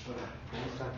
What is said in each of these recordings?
Hola, ¿cómo está?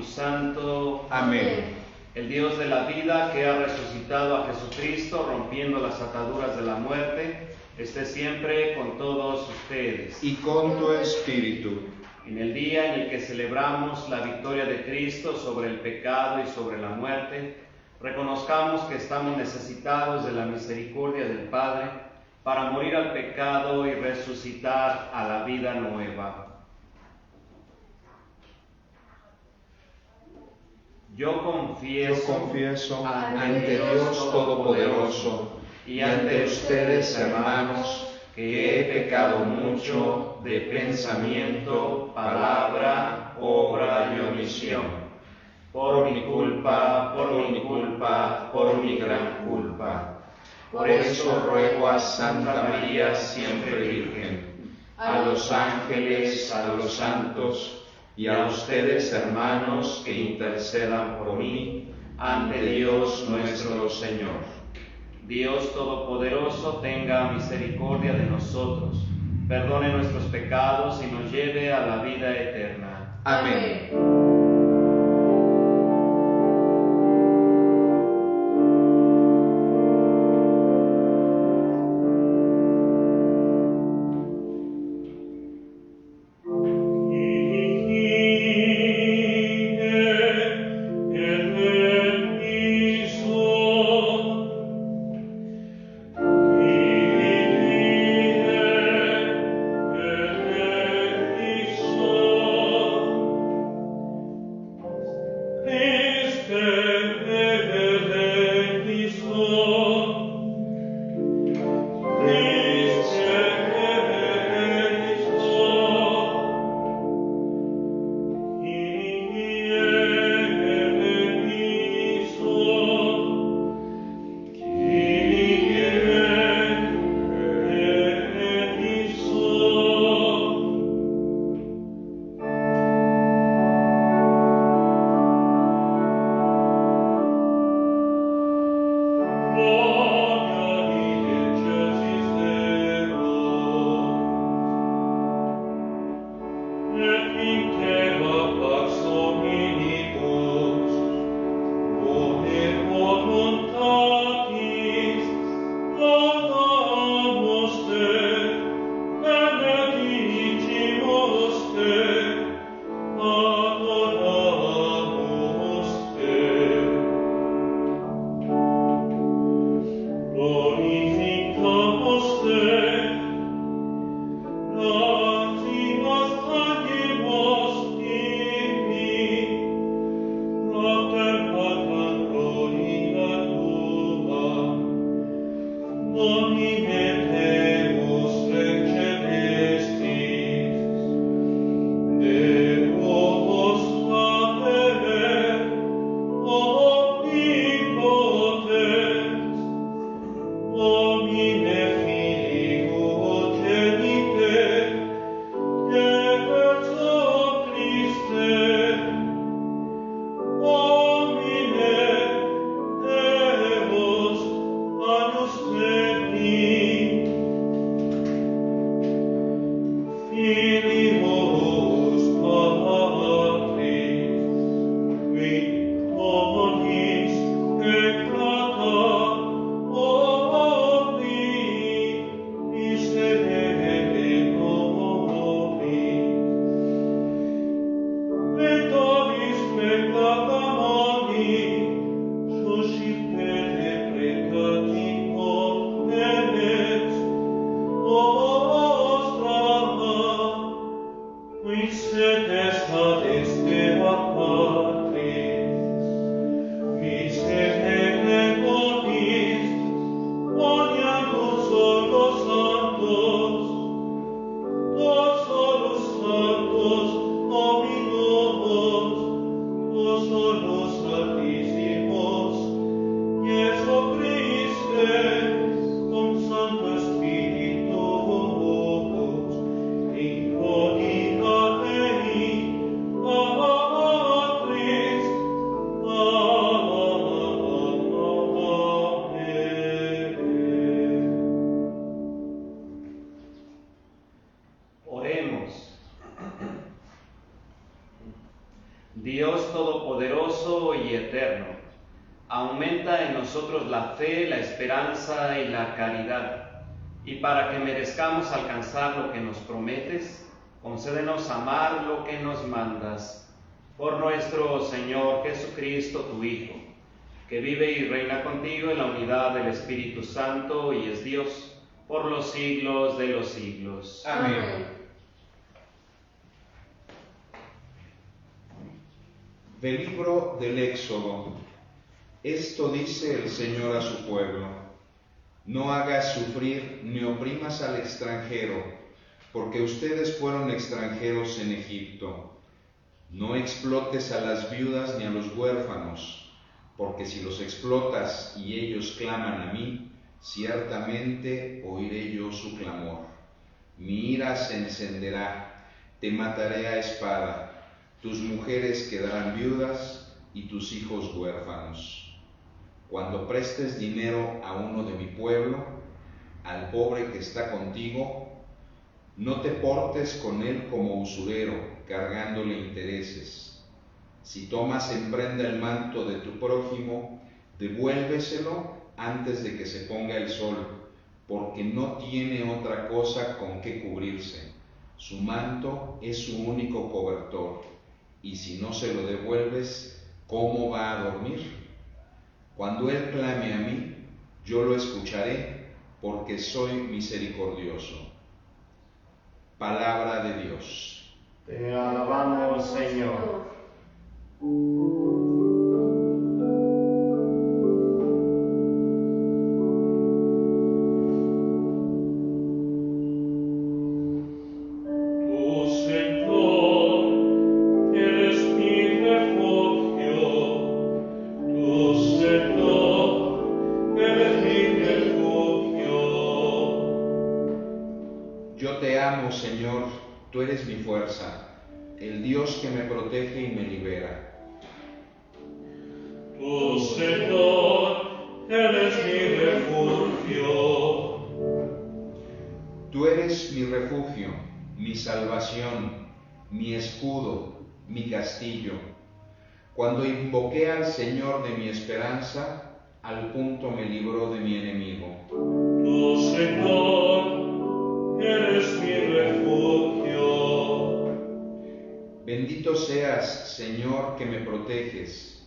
Espíritu Santo. Amén. El Dios de la vida, que ha resucitado a Jesucristo, rompiendo las ataduras de la muerte, esté siempre con todos ustedes. Y con tu espíritu. En el día en el que celebramos la victoria de Cristo sobre el pecado y sobre la muerte, reconozcamos que estamos necesitados de la misericordia del Padre para morir al pecado y resucitar a la vida nueva. Yo confieso ante Dios Todopoderoso y ante ustedes, hermanos, que he pecado mucho de pensamiento, palabra, obra y omisión. Por mi culpa, por mi gran culpa. Por eso ruego a Santa María, siempre Virgen, a los ángeles, a los santos, y a ustedes, hermanos, que intercedan por mí ante Dios nuestro Señor. Dios Todopoderoso tenga misericordia de nosotros, perdone nuestros pecados y nos lleve a la vida eterna. Amén. Dios Todopoderoso y Eterno, aumenta en nosotros la fe, la esperanza y la caridad, y para que merezcamos alcanzar lo que nos prometes, concédenos amar lo que nos mandas. Por nuestro Señor Jesucristo, tu Hijo, que vive y reina contigo en la unidad del Espíritu Santo y es Dios, por los siglos de los siglos. Amén. Del libro del Éxodo. Esto dice el Señor a su pueblo: no hagas sufrir ni oprimas al extranjero, porque ustedes fueron extranjeros en Egipto. No explotes a las viudas ni a los huérfanos, porque si los explotas y ellos claman a mí, ciertamente oiré yo su clamor. Mi ira se encenderá, te mataré a espada. Tus mujeres quedarán viudas y tus hijos huérfanos. Cuando prestes dinero a uno de mi pueblo, al pobre que está contigo, no te portes con él como usurero, cargándole intereses. Si tomas en prenda el manto de tu prójimo, devuélveselo antes de que se ponga el sol, porque no tiene otra cosa con que cubrirse. Su manto es su único cobertor. Y si no se lo devuelves, ¿cómo va a dormir? Cuando él clame a mí, yo lo escucharé, porque soy misericordioso. Palabra de Dios. Te alabamos, Señor. Señor, tú eres mi fuerza, el Dios que me protege y me libera. Tu Señor, eres mi refugio. Tú eres mi refugio, mi salvación, mi escudo, mi castillo. Cuando invoqué al Señor de mi esperanza, al punto me libró de mi enemigo. Tu Señor, eres mi refugio. Bendito seas, Señor, que me proteges,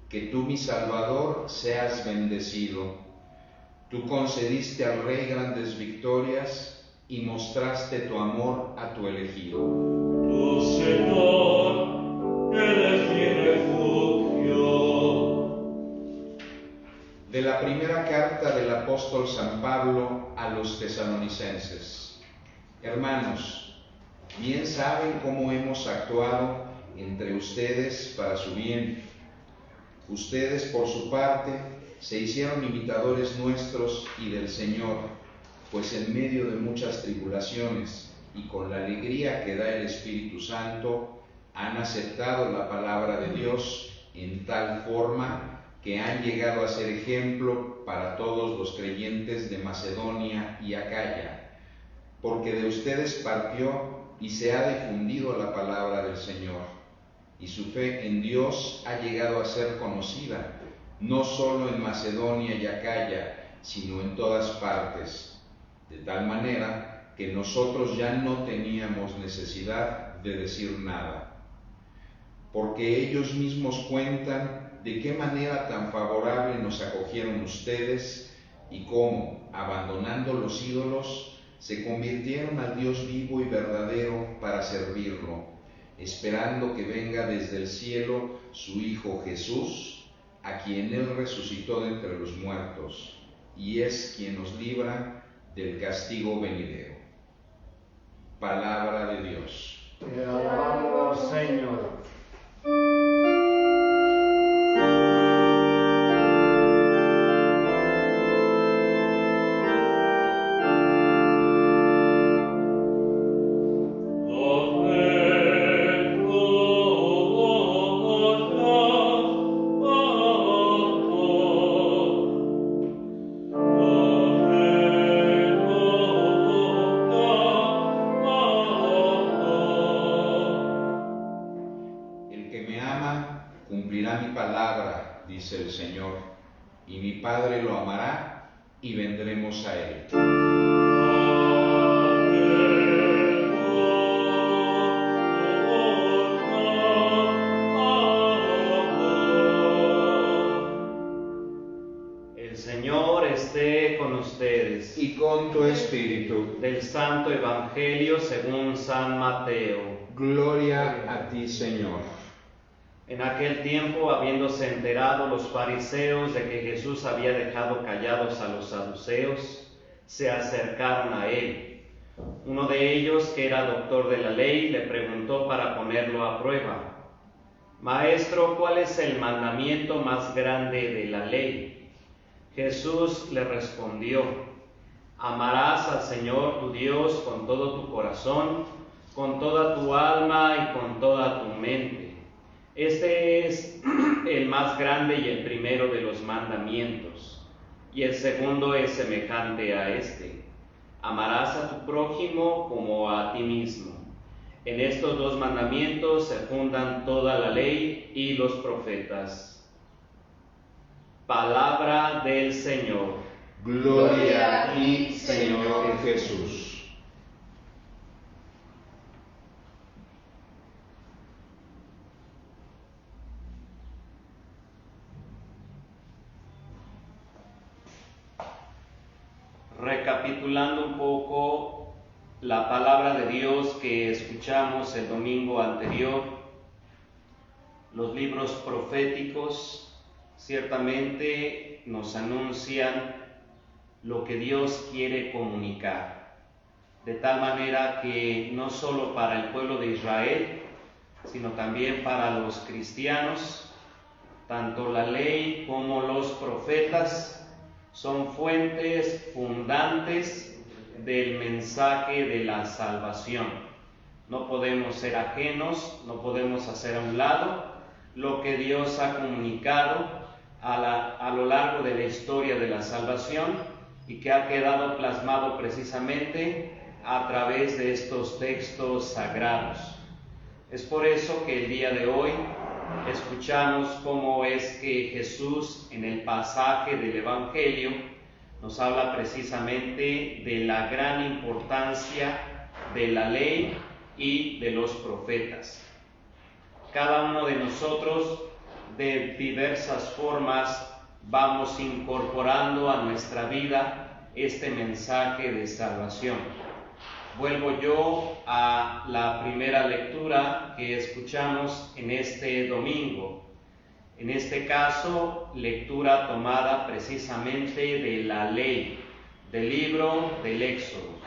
que tú, mi Salvador, seas bendecido. Tú concediste al Rey grandes victorias y mostraste tu amor a tu elegido. Tu Señor, eres mi refugio. De la primera carta del apóstol San Pablo a los tesalonicenses. Hermanos, bien saben cómo hemos actuado entre ustedes para su bien. Ustedes, por su parte, se hicieron imitadores nuestros y del Señor, pues en medio de muchas tribulaciones y con la alegría que da el Espíritu Santo, han aceptado la palabra de Dios en tal forma que han llegado a ser ejemplo para todos los creyentes de Macedonia y Acaya, porque de ustedes partió y se ha difundido la palabra del Señor, y su fe en Dios ha llegado a ser conocida, no solo en Macedonia y Acaya, sino en todas partes, de tal manera que nosotros ya no teníamos necesidad de decir nada, porque ellos mismos cuentan de qué manera tan favorable nos acogieron ustedes y cómo, abandonando los ídolos, se convirtieron al Dios vivo y verdadero para servirlo, esperando que venga desde el cielo su Hijo Jesús, a quien Él resucitó de entre los muertos, y es quien nos libra del castigo venidero. Palabra de Dios. Te alabamos, Señor. palabra, dice el Señor, y mi Padre lo amará y vendremos a él. El Señor esté con ustedes. Y con tu espíritu. Del Santo Evangelio según San Mateo. Gloria a ti, Señor. En aquel tiempo, habiéndose enterado los fariseos de que Jesús había dejado callados a los saduceos, se acercaron a él. Uno de ellos, que era doctor de la ley, le preguntó para ponerlo a prueba: Maestro, ¿cuál es el mandamiento más grande de la ley? Jesús le respondió: Amarás al Señor tu Dios con todo tu corazón, con toda tu alma y con toda tu mente. Este es el más grande y el primero de los mandamientos. Y el segundo es semejante a este: amarás a tu prójimo como a ti mismo. En estos dos mandamientos se fundan toda la ley y los profetas. Palabra del Señor. Gloria a ti, Señor Jesús. Recapitulando un poco la palabra de Dios que escuchamos el domingo anterior, los libros proféticos ciertamente nos anuncian lo que Dios quiere comunicar, de tal manera que no solo para el pueblo de Israel, sino también para los cristianos, tanto la ley como los profetas son fuentes fundantes del mensaje de la salvación. No podemos ser ajenos, no podemos hacer a un lado lo que Dios ha comunicado a lo largo de la historia de la salvación y que ha quedado plasmado precisamente a través de estos textos sagrados. Es por eso que el día de hoy escuchamos cómo es que Jesús, en el pasaje del Evangelio, nos habla precisamente de la gran importancia de la ley y de los profetas. Cada uno de nosotros, de diversas formas, vamos incorporando a nuestra vida este mensaje de salvación. Vuelvo yo a la primera lectura que escuchamos en este domingo. En este caso, lectura tomada precisamente de la ley, del libro del Éxodo.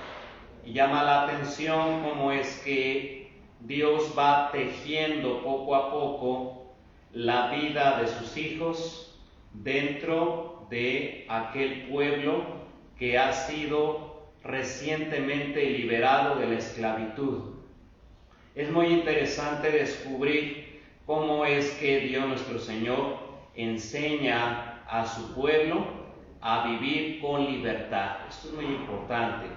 Y llama la atención cómo es que Dios va tejiendo poco a poco la vida de sus hijos dentro de aquel pueblo que ha sido recientemente liberado de la esclavitud. Es muy interesante descubrir cómo es que Dios nuestro Señor enseña a su pueblo a vivir con libertad. Esto es muy importante.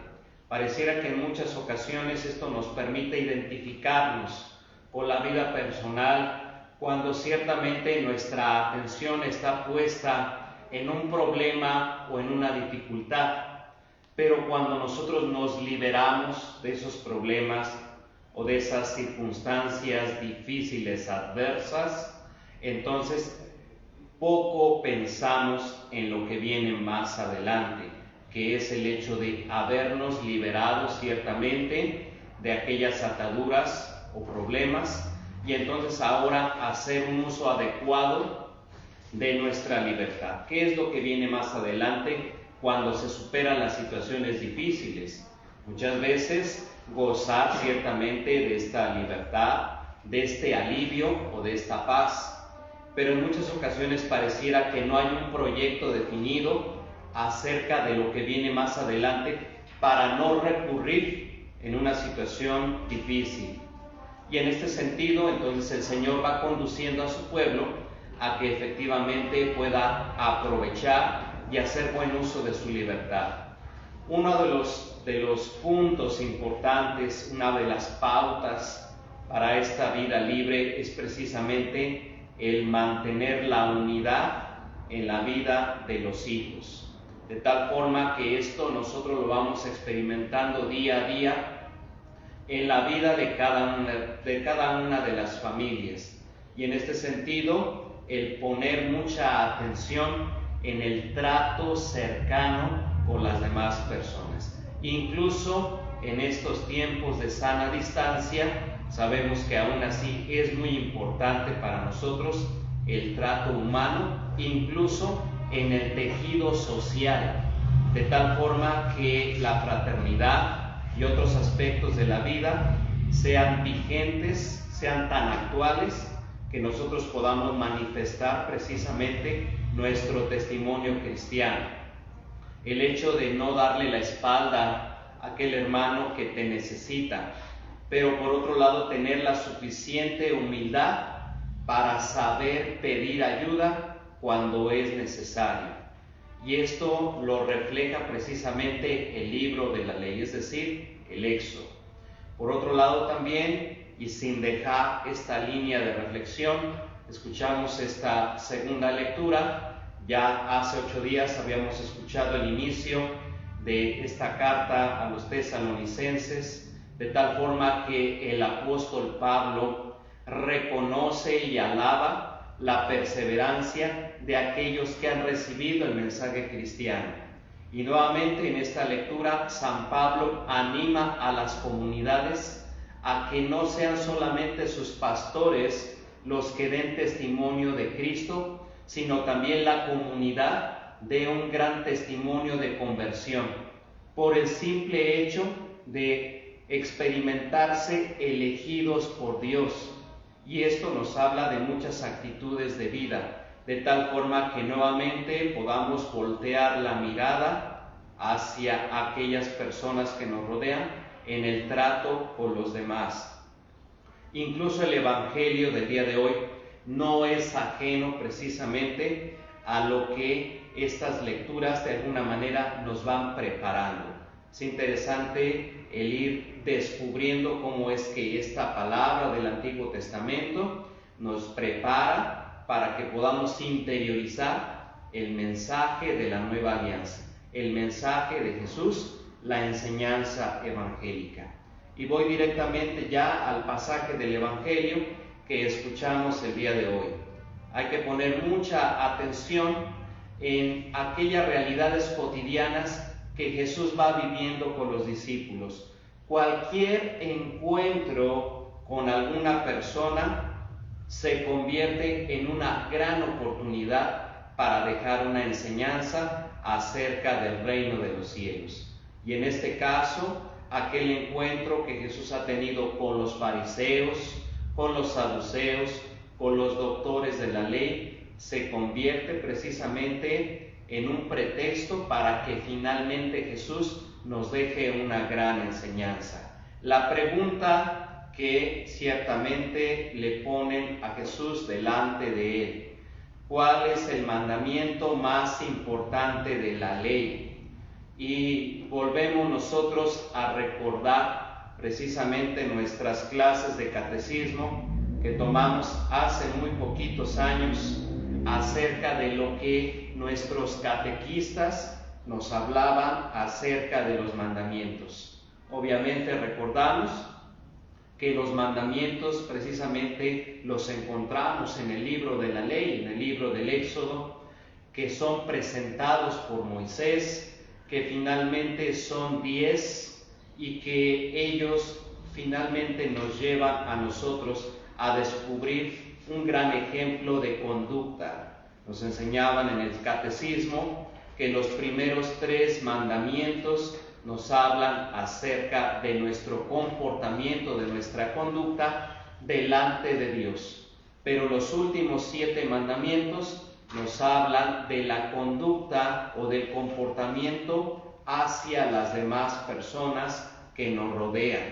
Pareciera que en muchas ocasiones esto nos permite identificarnos con la vida personal cuando ciertamente nuestra atención está puesta en un problema o en una dificultad. Pero cuando nosotros nos liberamos de esos problemas o de esas circunstancias difíciles, adversas, entonces poco pensamos en lo que viene más adelante, que es el hecho de habernos liberado ciertamente de aquellas ataduras o problemas, y entonces ahora hacer un uso adecuado de nuestra libertad. ¿Qué es lo que viene más adelante cuando se superan las situaciones difíciles? Muchas veces gozar ciertamente de esta libertad, de este alivio o de esta paz, pero en muchas ocasiones pareciera que no hay un proyecto definido acerca de lo que viene más adelante para no recurrir en una situación difícil. Y en este sentido, entonces el Señor va conduciendo a su pueblo a que efectivamente pueda aprovechar y hacer buen uso de su libertad. Uno de los puntos importantes, una de las pautas para esta vida libre es precisamente el mantener la unidad en la vida de los hijos. De tal forma que esto nosotros lo vamos experimentando día a día en la vida de cada una de las familias. Y en este sentido, el poner mucha atención en el trato cercano con las demás personas. Incluso en estos tiempos de sana distancia, sabemos que aún así es muy importante para nosotros el trato humano, incluso en el tejido social, de tal forma que la fraternidad y otros aspectos de la vida sean vigentes, sean tan actuales, que nosotros podamos manifestar precisamente nuestro testimonio cristiano. El hecho de no darle la espalda a aquel hermano que te necesita, pero por otro lado tener la suficiente humildad para saber pedir ayuda cuando es necesario. Y esto lo refleja precisamente el libro de la ley, es decir, el Éxodo. Por otro lado también, y sin dejar esta línea de reflexión, escuchamos esta segunda lectura. Ya hace 8 días habíamos escuchado el inicio de esta carta a los tesalonicenses, de tal forma que el apóstol Pablo reconoce y alaba la perseverancia de aquellos que han recibido el mensaje cristiano. Y nuevamente en esta lectura San Pablo anima a las comunidades a que no sean solamente sus pastores los que den testimonio de Cristo, sino también la comunidad dé un gran testimonio de conversión, por el simple hecho de experimentarse elegidos por Dios. Y esto nos habla de muchas actitudes de vida, de tal forma que nuevamente podamos voltear la mirada hacia aquellas personas que nos rodean en el trato con los demás. Incluso el Evangelio del día de hoy no es ajeno precisamente a lo que estas lecturas de alguna manera nos van preparando. Es interesante el ir descubriendo cómo es que esta palabra del Antiguo Testamento nos prepara para que podamos interiorizar el mensaje de la nueva alianza, el mensaje de Jesús, la enseñanza evangélica. Y voy directamente ya al pasaje del Evangelio que escuchamos el día de hoy. Hay que poner mucha atención en aquellas realidades cotidianas que Jesús va viviendo con los discípulos. Cualquier encuentro con alguna persona se convierte en una gran oportunidad para dejar una enseñanza acerca del reino de los cielos. Y en este caso, aquel encuentro que Jesús ha tenido con los fariseos, con los saduceos, con los doctores de la ley, se convierte precisamente en un pretexto para que finalmente Jesús nos deje una gran enseñanza. La pregunta que ciertamente le ponen a Jesús delante de él: ¿cuál es el mandamiento más importante de la ley? Y volvemos nosotros a recordar precisamente nuestras clases de catecismo que tomamos hace muy poquitos años acerca de lo que nuestros catequistas nos hablaban acerca de los mandamientos. Obviamente recordamos que los mandamientos precisamente los encontramos en el libro de la ley, en el libro del Éxodo, que son presentados por Moisés, que finalmente son 10 y que ellos finalmente nos llevan a nosotros a descubrir un gran ejemplo de conducta. Nos enseñaban en el catecismo que los primeros 3 mandamientos nos hablan acerca de nuestro comportamiento, de nuestra conducta delante de Dios. Pero los últimos 7 mandamientos nos hablan de la conducta o del comportamiento hacia las demás personas que nos rodean.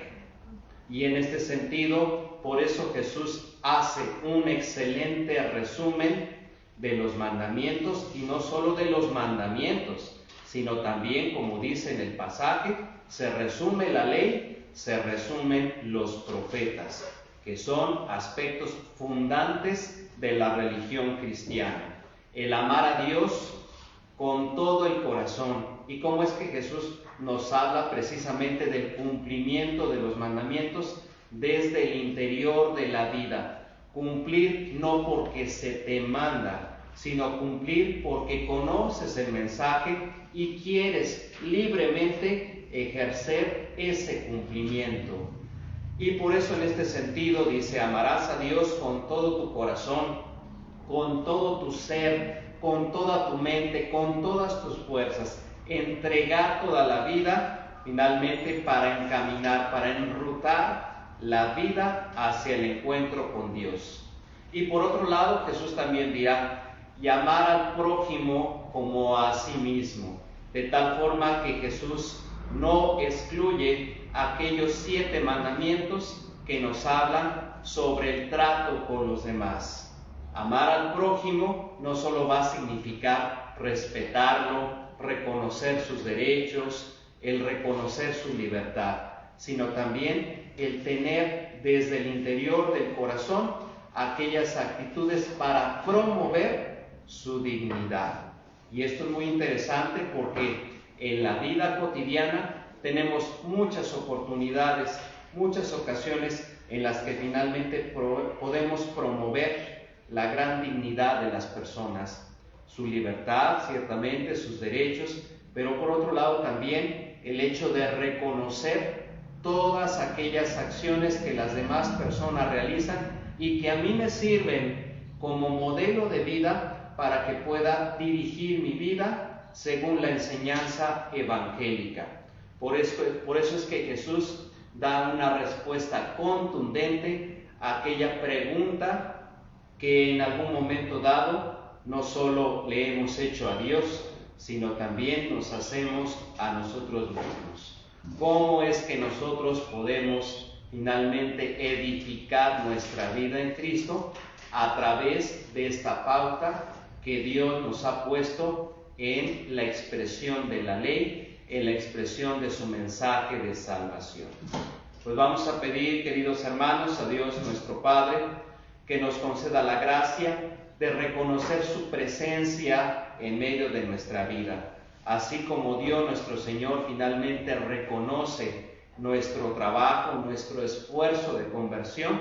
Y en este sentido, por eso Jesús hace un excelente resumen de los mandamientos, y no solo de los mandamientos, sino también, como dice en el pasaje, se resume la ley, se resumen los profetas. que son aspectos fundantes de la religión cristiana. El amar a Dios con todo el corazón. ¿Y cómo es que Jesús nos habla precisamente del cumplimiento de los mandamientos desde el interior de la vida? Cumplir no porque se te manda, sino cumplir porque conoces el mensaje y quieres libremente ejercer ese cumplimiento. Y por eso en este sentido dice: amarás a Dios con todo tu corazón, con todo tu ser, con toda tu mente, con todas tus fuerzas. Entregar toda la vida finalmente para encaminar, para enrutar la vida hacia el encuentro con Dios. Y por otro lado, Jesús también dirá: y amar al prójimo como a sí mismo, de tal forma que Jesús no excluye aquellos 7 mandamientos que nos hablan sobre el trato con los demás. Amar al prójimo no solo va a significar respetarlo, reconocer sus derechos, el reconocer su libertad, sino también el tener desde el interior del corazón aquellas actitudes para promover su dignidad. Y esto es muy interesante porque en la vida cotidiana tenemos muchas oportunidades, muchas ocasiones en las que finalmente podemos promover la gran dignidad de las personas, su libertad, ciertamente, sus derechos, pero por otro lado también el hecho de reconocer todas aquellas acciones que las demás personas realizan y que a mí me sirven como modelo de vida para que pueda dirigir mi vida según la enseñanza evangélica. Por eso es que Jesús da una respuesta contundente a aquella pregunta que en algún momento dado no solo le hemos hecho a Dios, sino también nos hacemos a nosotros mismos. ¿Cómo es que nosotros podemos finalmente edificar nuestra vida en Cristo? A través de esta pauta que Dios nos ha puesto en la expresión de la ley, en la expresión de su mensaje de salvación. Pues vamos a pedir, queridos hermanos, a Dios nuestro Padre, que nos conceda la gracia de reconocer su presencia en medio de nuestra vida, así como Dios nuestro Señor finalmente reconoce nuestro trabajo, nuestro esfuerzo de conversión,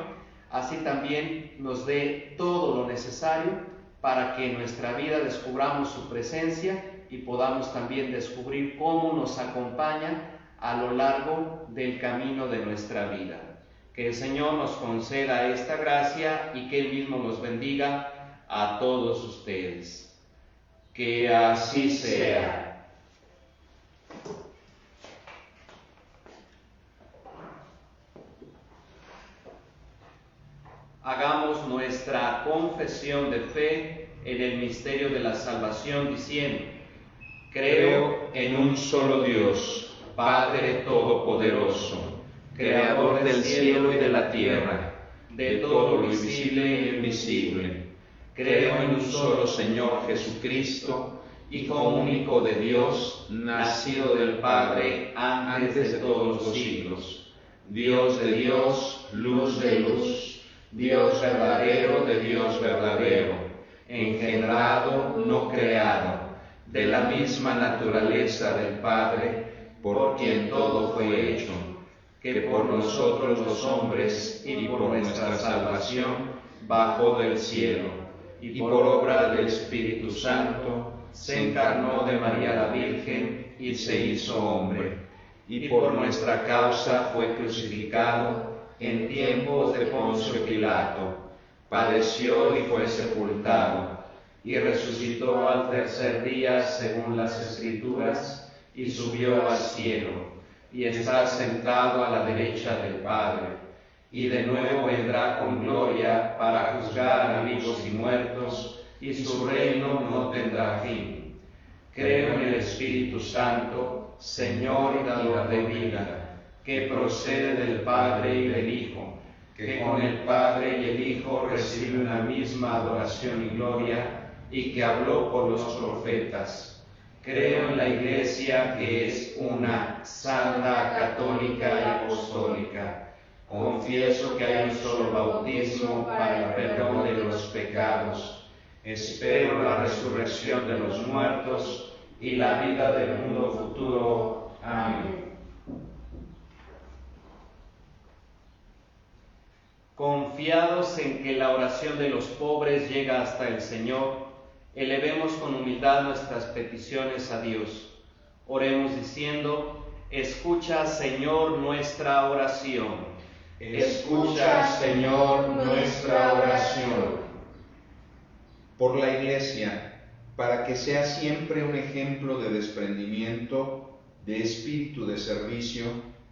así también nos dé todo lo necesario para que en nuestra vida descubramos su presencia y podamos también descubrir cómo nos acompaña a lo largo del camino de nuestra vida. Que el Señor nos conceda esta gracia y que Él mismo nos bendiga a todos ustedes. Que así sea. Hagamos nuestra confesión de fe en el misterio de la salvación diciendo: creo en un solo Dios, Padre Todopoderoso, Creador del cielo y de la tierra, de todo lo visible e invisible. Creo en un solo Señor Jesucristo, Hijo único de Dios, nacido del Padre antes de todos los siglos, Dios de Dios, luz de luz, Dios verdadero de Dios verdadero, engendrado, no creado, de la misma naturaleza del Padre, por quien todo fue hecho, que por nosotros los hombres y por nuestra salvación bajó del cielo, y por obra del Espíritu Santo se encarnó de María la Virgen y se hizo hombre, y por nuestra causa fue crucificado en tiempos de Poncio Pilato, padeció y fue sepultado, y resucitó al tercer día según las Escrituras, y subió al cielo, y está sentado a la derecha del Padre, y de nuevo vendrá con gloria para juzgar a vivos y muertos, y su reino no tendrá fin. Creo en el Espíritu Santo, Señor y dador de vida, que procede del Padre y del Hijo, que con el Padre y el Hijo recibe una misma adoración y gloria, y que habló por los profetas. Creo en la Iglesia, que es una, santa, católica y apostólica. Confieso que hay un solo bautismo para el perdón de los pecados. Espero la resurrección de los muertos y la vida del mundo futuro. Amén. Confiados en que la oración de los pobres llega hasta el Señor, elevemos con humildad nuestras peticiones a Dios. Oremos diciendo: escucha, Señor, nuestra oración. Escucha, Señor, nuestra oración. Por la Iglesia, para que sea siempre un ejemplo de desprendimiento, de espíritu de servicio,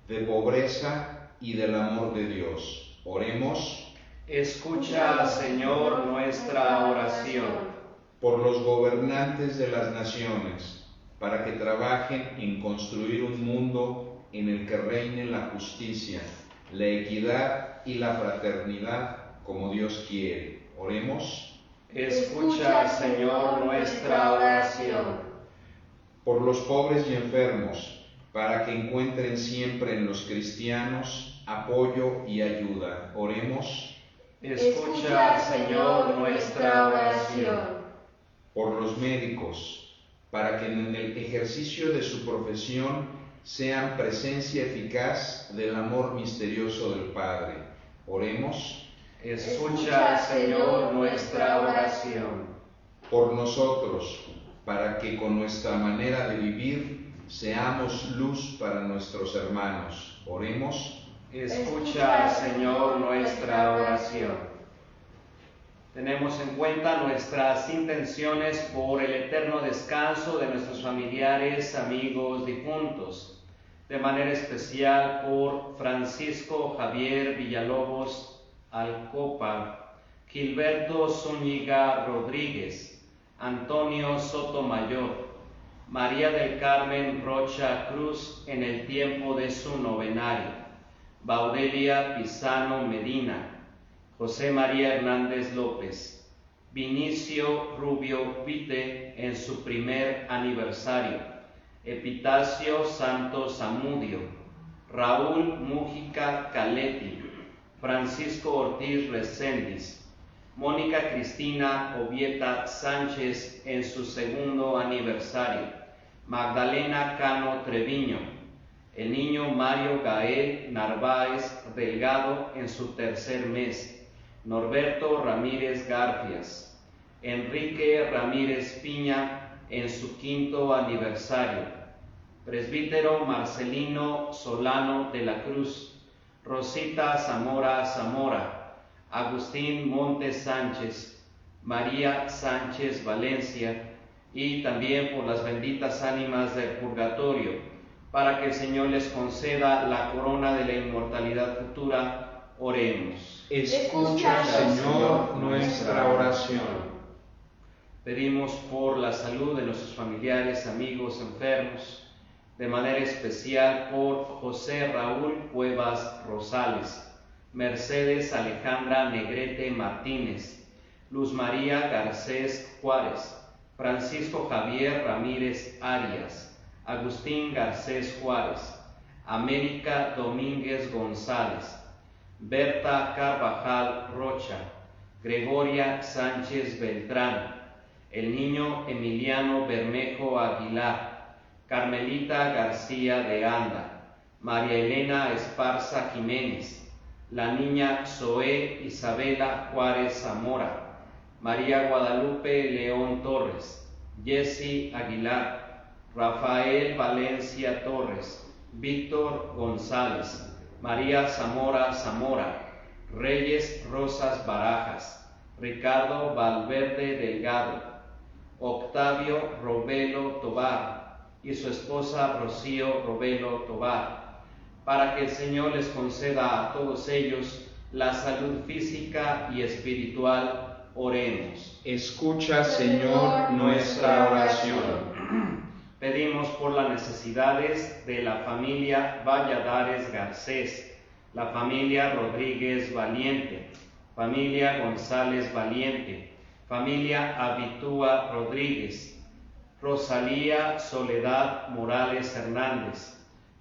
de pobreza y del amor de Dios. Oremos. Escucha, Señor, nuestra oración. Por los gobernantes de las naciones, para que trabajen en construir un mundo en el que reine la justicia, la equidad y la fraternidad como Dios quiere. Oremos. Escucha, Señor, nuestra oración. Por los pobres y enfermos, para que encuentren siempre en los cristianos apoyo y ayuda. Oremos. Escucha, Señor, nuestra oración. Por los médicos, para que en el ejercicio de su profesión sean presencia eficaz del amor misterioso del Padre. Oremos. Escucha, Señor, nuestra oración. Por nosotros, para que con nuestra manera de vivir seamos luz para nuestros hermanos. Oremos. Escucha, Señor, nuestra oración. Tenemos en cuenta nuestras intenciones por el eterno descanso de nuestros familiares, amigos, difuntos, de manera especial por Francisco Javier Villalobos Alcopa, Gilberto Zúñiga Rodríguez, Antonio Sotomayor, María del Carmen Rocha Cruz en el tiempo de su novenario, Baudelia Pisano Medina, José María Hernández López, Vinicio Rubio Vite en su primer aniversario, Epitacio Santos Zamudio, Raúl Mújica Caletti, Francisco Ortiz Recendis, Mónica Cristina Ovieta Sánchez en su segundo aniversario, Magdalena Cano Treviño, el niño Mario Gael Narváez Delgado en su tercer mes, Norberto Ramírez Garfias, Enrique Ramírez Piña en su quinto aniversario, presbítero Marcelino Solano de la Cruz, Rosita Zamora Zamora, Agustín Montes Sánchez, María Sánchez Valencia, y también por las benditas ánimas del purgatorio, para que el Señor les conceda la corona de la inmortalidad futura. Oremos. Escucha, Señor, nuestra oración. Pedimos por la salud de nuestros familiares, amigos, enfermos, de manera especial por José Raúl Cuevas Rosales, Mercedes Alejandra Negrete Martínez, Luz María Garcés Juárez, Francisco Javier Ramírez Arias, Agustín Garcés Juárez, América Domínguez González, Berta Carvajal Rocha, Gregoria Sánchez Beltrán, el niño Emiliano Bermejo Aguilar, Carmelita García de Anda, María Elena Esparza Jiménez, la niña Zoé Isabela Juárez Zamora, María Guadalupe León Torres, Jessy Aguilar, Rafael Valencia Torres, Víctor González, María Zamora Zamora, Reyes Rosas Barajas, Ricardo Valverde Delgado, Octavio Robelo Tobar y su esposa Rocío Robelo Tobar, para que el Señor les conceda a todos ellos la salud física y espiritual. Oremos. Escucha, Señor, nuestra oración. Pedimos por las necesidades de la familia Valladares Garcés, la familia Rodríguez Valiente, familia González Valiente, familia Abitúa Rodríguez, Rosalía Soledad Morales Hernández,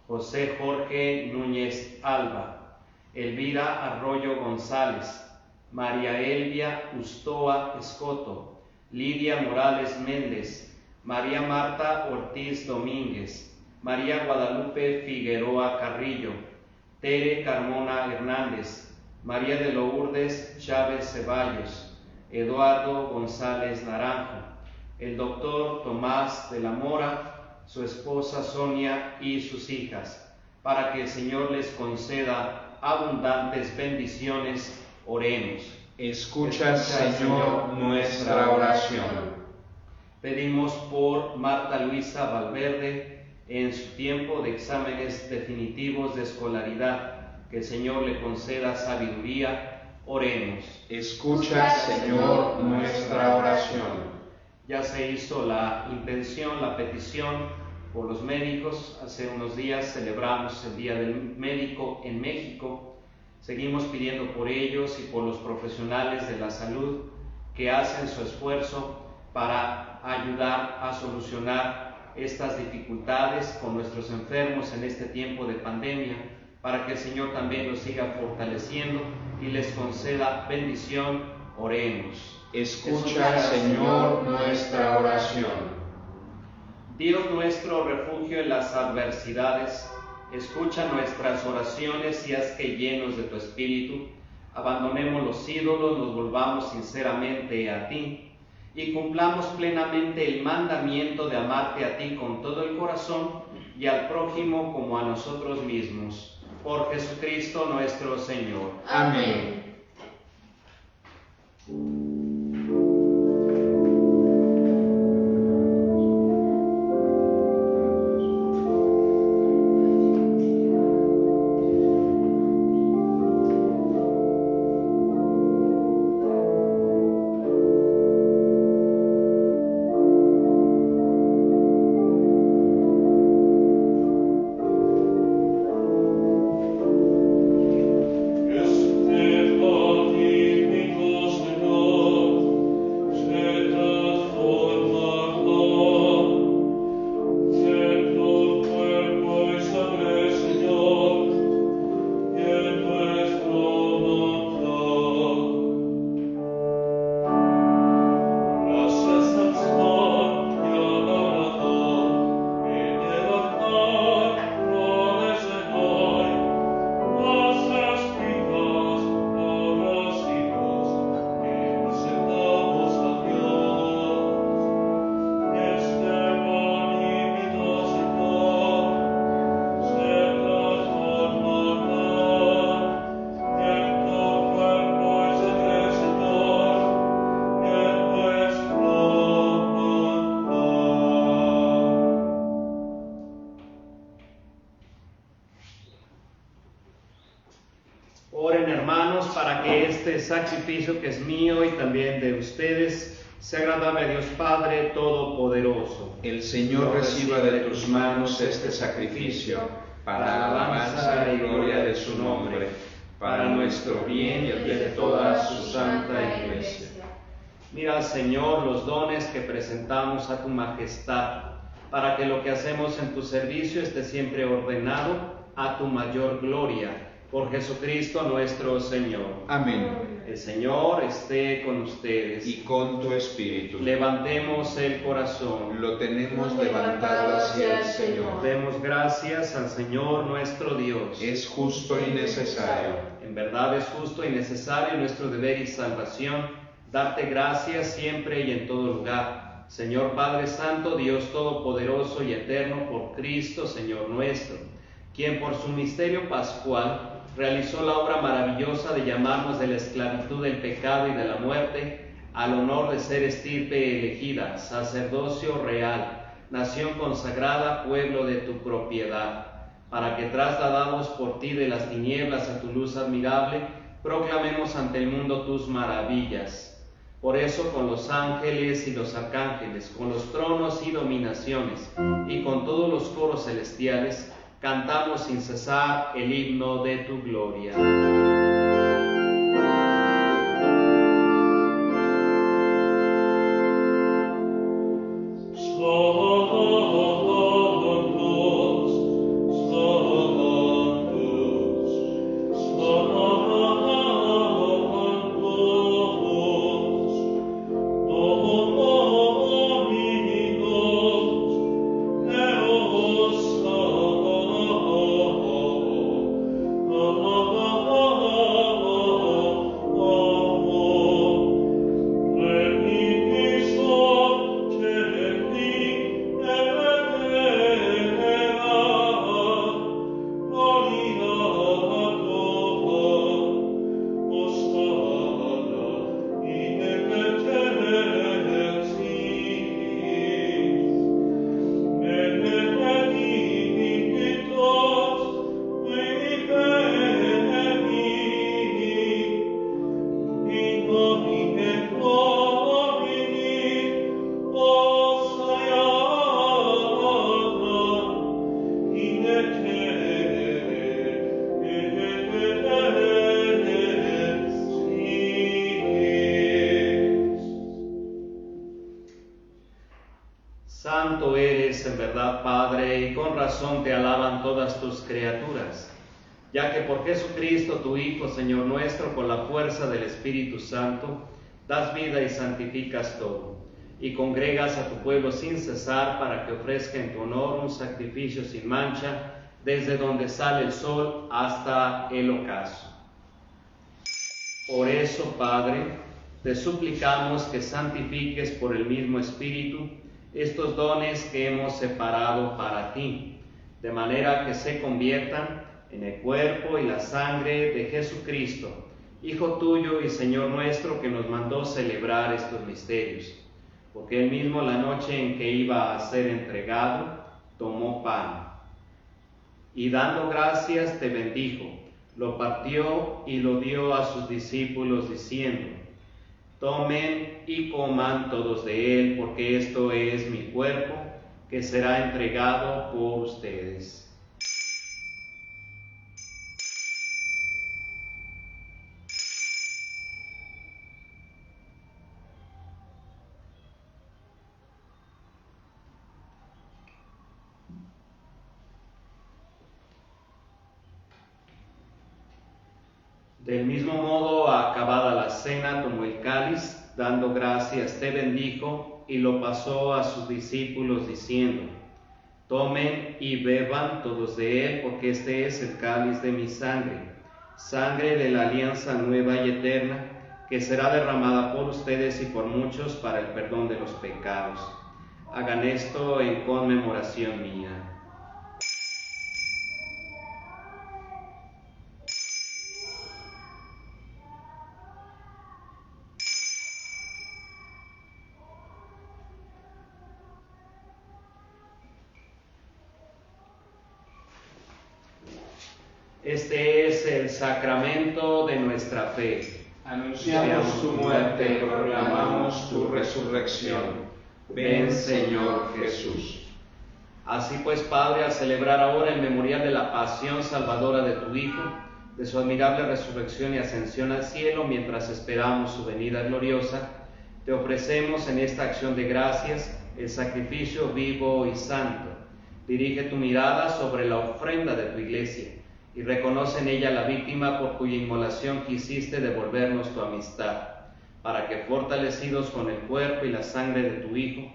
José Jorge Núñez Alba, Elvira Arroyo González, María Elvia Ustoa Escoto, Lidia Morales Méndez, María Marta Ortiz Domínguez, María Guadalupe Figueroa Carrillo, Tere Carmona Hernández, María de Lourdes Chávez Ceballos, Eduardo González Naranjo, el doctor Tomás de la Mora, su esposa Sonia y sus hijas, para que el Señor les conceda abundantes bendiciones. Oremos. Escucha, Señor, nuestra oración. Pedimos por Marta Luisa Valverde en su tiempo de exámenes definitivos de escolaridad, que el Señor le conceda sabiduría. Oremos. Escucha, Señor, nuestra oración. Ya se hizo la intención, la petición por los médicos. Hace unos días celebramos el Día del Médico en México. Seguimos pidiendo por ellos y por los profesionales de la salud que hacen su esfuerzo para ayudar a solucionar estas dificultades con nuestros enfermos en este tiempo de pandemia, para que el Señor también los siga fortaleciendo y les conceda bendición. Oremos. Escucha, Señor, nuestra oración. Dios nuestro, refugio en las adversidades, escucha nuestras oraciones y haz que llenos de tu Espíritu, abandonemos los ídolos, nos volvamos sinceramente a ti y cumplamos plenamente el mandamiento de amarte a ti con todo el corazón y al prójimo como a nosotros mismos. Por Jesucristo nuestro Señor. Amén. Oren, hermanos, para que este sacrificio que es mío y también de ustedes sea agradable a Dios Padre Todopoderoso. El Señor reciba de tus manos este sacrificio para alabanza y gloria de su nombre, para nuestro bien y el de toda su santa Iglesia. Mira, Señor, los dones que presentamos a tu majestad, para que lo que hacemos en tu servicio esté siempre ordenado a tu mayor gloria. Por Jesucristo nuestro Señor. Amén. El Señor esté con ustedes. Y con tu espíritu. Levantemos el corazón. Lo tenemos levantado hacia el Señor. Demos gracias al Señor nuestro Dios. Es justo y necesario. En verdad es justo y necesario nuestro deber y salvación, darte gracias siempre y en todo lugar. Señor Padre Santo, Dios Todopoderoso y Eterno, por Cristo, Señor nuestro, quien por su misterio pascual realizó la obra maravillosa de llamarnos de la esclavitud del pecado y de la muerte al honor de ser estirpe elegida, sacerdocio real, nación consagrada, pueblo de tu propiedad, para que trasladados por ti de las tinieblas a tu luz admirable, proclamemos ante el mundo tus maravillas. Por eso con los ángeles y los arcángeles, con los tronos y dominaciones, y con todos los coros celestiales, cantamos sin cesar el himno de tu gloria. Santos, Santos, verdad, Padre, y con razón te alaban todas tus criaturas, ya que por Jesucristo, tu Hijo, Señor nuestro, con la fuerza del Espíritu Santo, das vida y santificas todo, y congregas a tu pueblo sin cesar para que ofrezca en tu honor un sacrificio sin mancha, desde donde sale el sol hasta el ocaso. Por eso, Padre, te suplicamos que santifiques por el mismo Espíritu estos dones que hemos separado para ti, de manera que se conviertan en el cuerpo y la sangre de Jesucristo, Hijo tuyo y Señor nuestro, que nos mandó celebrar estos misterios. Porque él mismo, la noche en que iba a ser entregado, tomó pan y dando gracias te bendijo, lo partió y lo dio a sus discípulos diciendo: tomen y coman todos de él, porque esto es mi cuerpo, que será entregado por ustedes. Del mismo modo, acabada la cena, tomó el cáliz, dando gracias te bendijo y lo pasó a sus discípulos diciendo: tomen y beban todos de él, porque este es el cáliz de mi sangre, sangre de la alianza nueva y eterna, que será derramada por ustedes y por muchos para el perdón de los pecados. Hagan esto en conmemoración mía. Este es el sacramento de nuestra fe. Anunciamos tu muerte y proclamamos tu resurrección. Ven, Señor Jesús. Así pues, Padre, al celebrar ahora el memorial de la pasión salvadora de tu Hijo, de su admirable resurrección y ascensión al cielo, mientras esperamos su venida gloriosa, te ofrecemos en esta acción de gracias el sacrificio vivo y santo. Dirige tu mirada sobre la ofrenda de tu Iglesia y reconoce en ella la víctima por cuya inmolación quisiste devolvernos tu amistad, para que, fortalecidos con el cuerpo y la sangre de tu Hijo,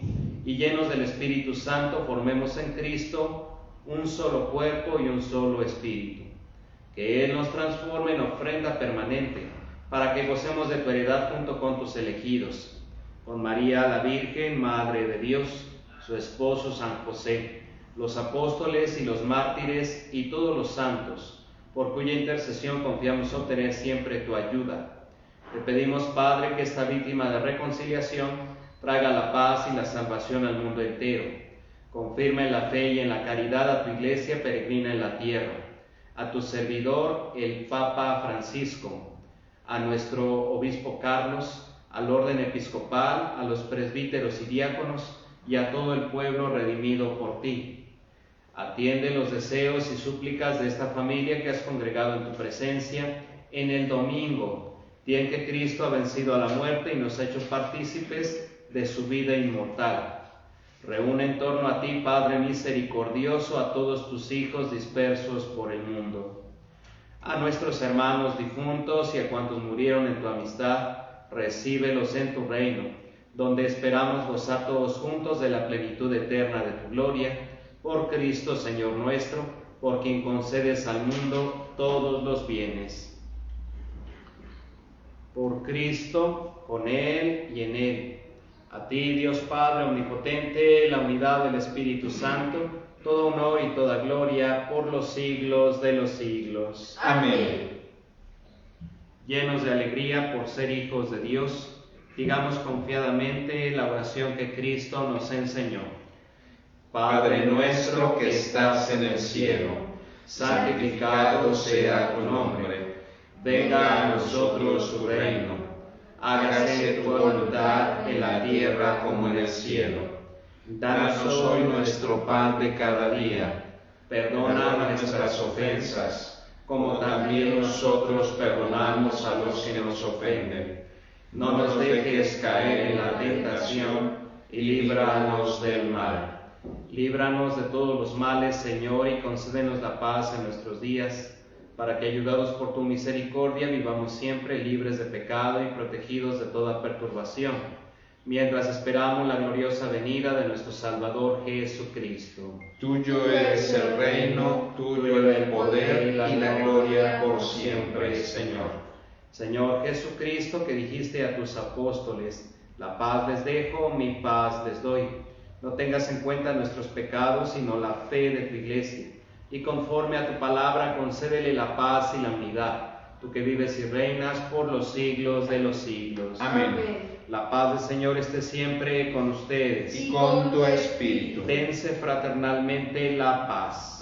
y llenos del Espíritu Santo, formemos en Cristo un solo cuerpo y un solo espíritu. Que Él nos transforme en ofrenda permanente, para que gocemos de tu heredad junto con tus elegidos, con María la Virgen, Madre de Dios, su esposo San José, los apóstoles y los mártires y todos los santos, por cuya intercesión confiamos obtener siempre tu ayuda. Te pedimos, Padre, que esta víctima de reconciliación traiga la paz y la salvación al mundo entero. Confirma en la fe y en la caridad a tu Iglesia peregrina en la tierra, a tu servidor, el Papa Francisco, a nuestro Obispo Carlos, al orden episcopal, a los presbíteros y diáconos, y a todo el pueblo redimido por ti. Atiende los deseos y súplicas de esta familia que has congregado en tu presencia en el domingo, día en que Cristo ha vencido a la muerte y nos ha hecho partícipes de su vida inmortal. Reúne en torno a ti, Padre misericordioso, a todos tus hijos dispersos por el mundo. A nuestros hermanos difuntos y a cuantos murieron en tu amistad, recíbelos en tu reino, donde esperamos gozar todos juntos de la plenitud eterna de tu gloria, por Cristo Señor nuestro, por quien concedes al mundo todos los bienes. Por Cristo, con Él y en Él. A ti, Dios Padre omnipotente, la unidad del Espíritu Santo, todo honor y toda gloria por los siglos de los siglos. Amén. Llenos de alegría por ser hijos de Dios, digamos confiadamente la oración que Cristo nos enseñó. Padre nuestro que estás en el cielo, santificado sea tu nombre. Venga a nosotros tu reino. Hágase tu voluntad en la tierra como en el cielo. Danos hoy nuestro pan de cada día. Perdona nuestras ofensas, como también nosotros perdonamos a los que nos ofenden. No nos dejes caer en la tentación y líbranos del mal. Líbranos de todos los males, Señor, y concédenos la paz en nuestros días, para que, ayudados por tu misericordia, vivamos siempre libres de pecado y protegidos de toda perturbación, mientras esperamos la gloriosa venida de nuestro Salvador Jesucristo. Tuyo es el reino, tuyo el poder y la gloria por siempre, Señor. Señor Jesucristo, que dijiste a tus apóstoles: la paz les dejo, mi paz les doy. No tengas en cuenta nuestros pecados, sino la fe de tu Iglesia, y conforme a tu palabra concédele la paz y la unidad, tú que vives y reinas por los siglos de los siglos. Amén. La paz del Señor esté siempre con ustedes. Y con tu espíritu. Dense fraternalmente la paz.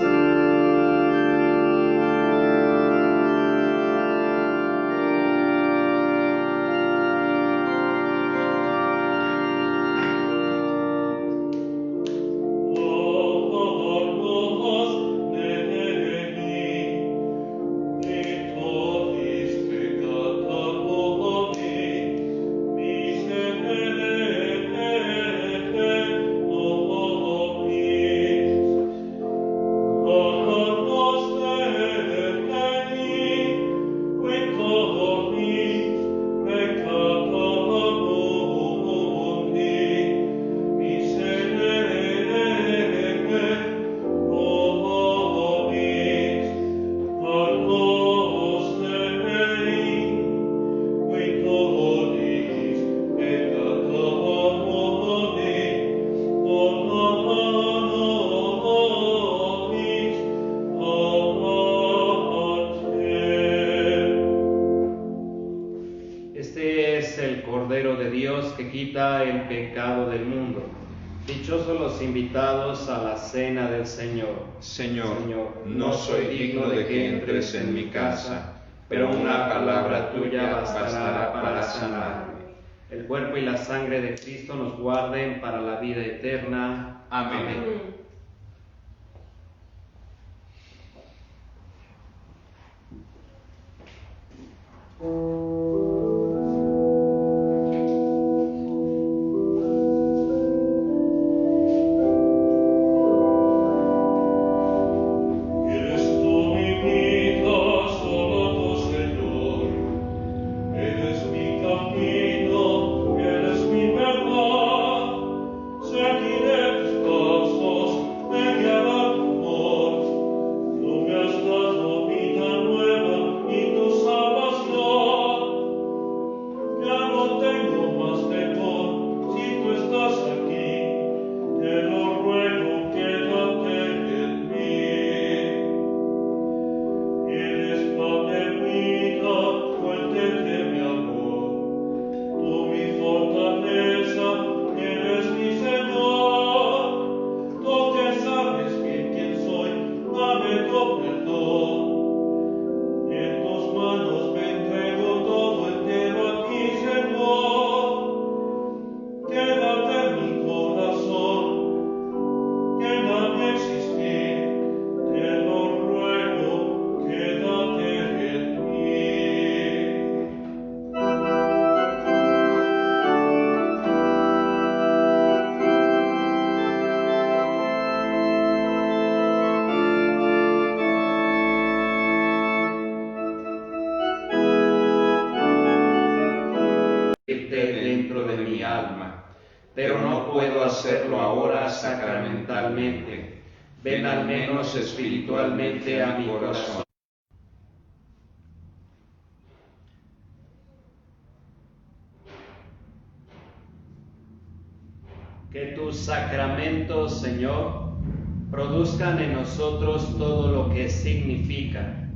El pecado del mundo. Dichosos los invitados a la cena del Señor. Señor, no soy digno de que entres en mi casa, pero una palabra tuya bastará para sanarme. El cuerpo y la sangre de Cristo nos guarden para la vida eterna. Amén. Pero no puedo hacerlo ahora sacramentalmente. Ven al menos espiritualmente a mi corazón. Que tus sacramentos, Señor, produzcan en nosotros todo lo que significan,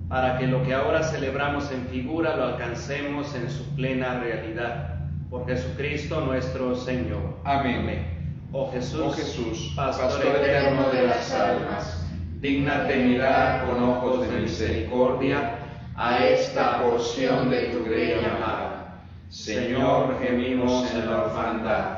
para que lo que ahora celebramos en figura lo alcancemos en su plena realidad. Por Jesucristo nuestro Señor. Amén. Oh Jesús, Pastor eterno de las almas, dígnate mirar con ojos de misericordia a esta porción de tu grey amada. Señor, gemimos en la orfandad.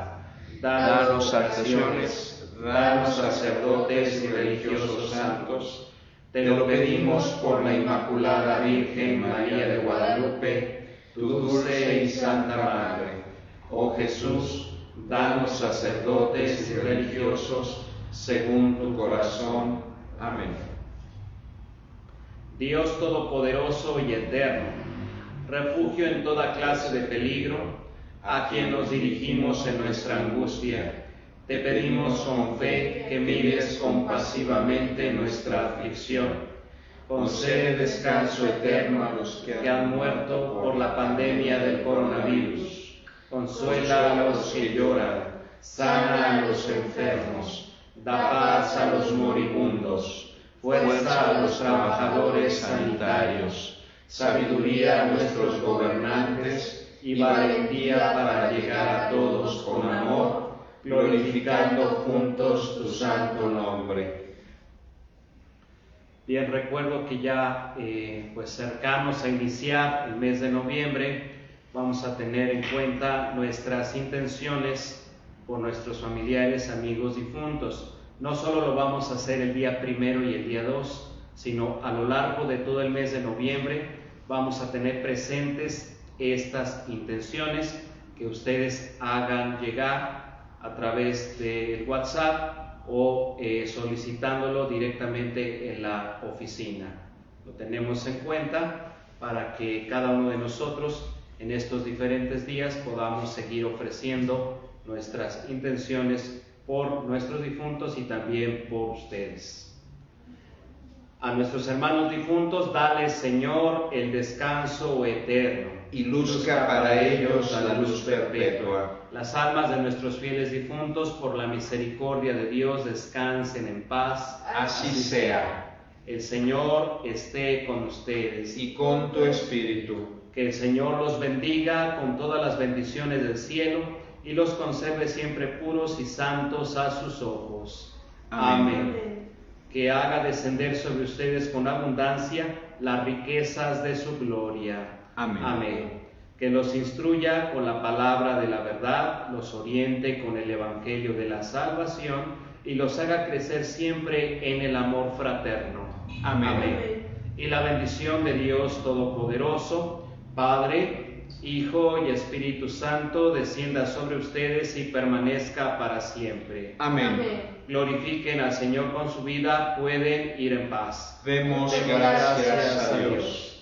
Danos acciones, danos sacerdotes y religiosos santos. Te lo pedimos por la Inmaculada Virgen María de Guadalupe, tu dulce y santa Madre. Oh Jesús, danos sacerdotes y religiosos según tu corazón. Amén. Dios Todopoderoso y Eterno, refugio en toda clase de peligro, a quien nos dirigimos en nuestra angustia, te pedimos con fe que mires compasivamente nuestra aflicción. Concede descanso eterno a los que han muerto por la pandemia del coronavirus. Consuela a los que lloran, sana a los enfermos, da paz a los moribundos, fuerza a los trabajadores sanitarios, sabiduría a nuestros gobernantes y valentía para llegar a todos con amor, glorificando juntos tu santo nombre. Bien, recuerdo que ya pues cercanos a iniciar el mes de noviembre, vamos a tener en cuenta nuestras intenciones por nuestros familiares, amigos difuntos. No solo lo vamos a hacer el día 1 y el día 2, sino a lo largo de todo el mes de noviembre vamos a tener presentes estas intenciones que ustedes hagan llegar a través del WhatsApp o solicitándolo directamente en la oficina. Lo tenemos en cuenta para que cada uno de nosotros en estos diferentes días podamos seguir ofreciendo nuestras intenciones por nuestros difuntos y también por ustedes. A nuestros hermanos difuntos, dale, Señor, el descanso eterno. Y luzca para ellos la luz perpetua. Las almas de nuestros fieles difuntos, por la misericordia de Dios, descansen en paz. Así sea. El Señor esté con ustedes. Y con tu espíritu. Que el Señor los bendiga con todas las bendiciones del cielo y los conserve siempre puros y santos a sus ojos. Amén. Que haga descender sobre ustedes con abundancia las riquezas de su gloria. Amén. Amén. Que los instruya con la palabra de la verdad, los oriente con el evangelio de la salvación y los haga crecer siempre en el amor fraterno. Amén. Amén. Y la bendición de Dios Todopoderoso, Padre, Hijo y Espíritu Santo, descienda sobre ustedes y permanezca para siempre. Amén. Glorifiquen al Señor con su vida, pueden ir en paz. Demos gracias a Dios.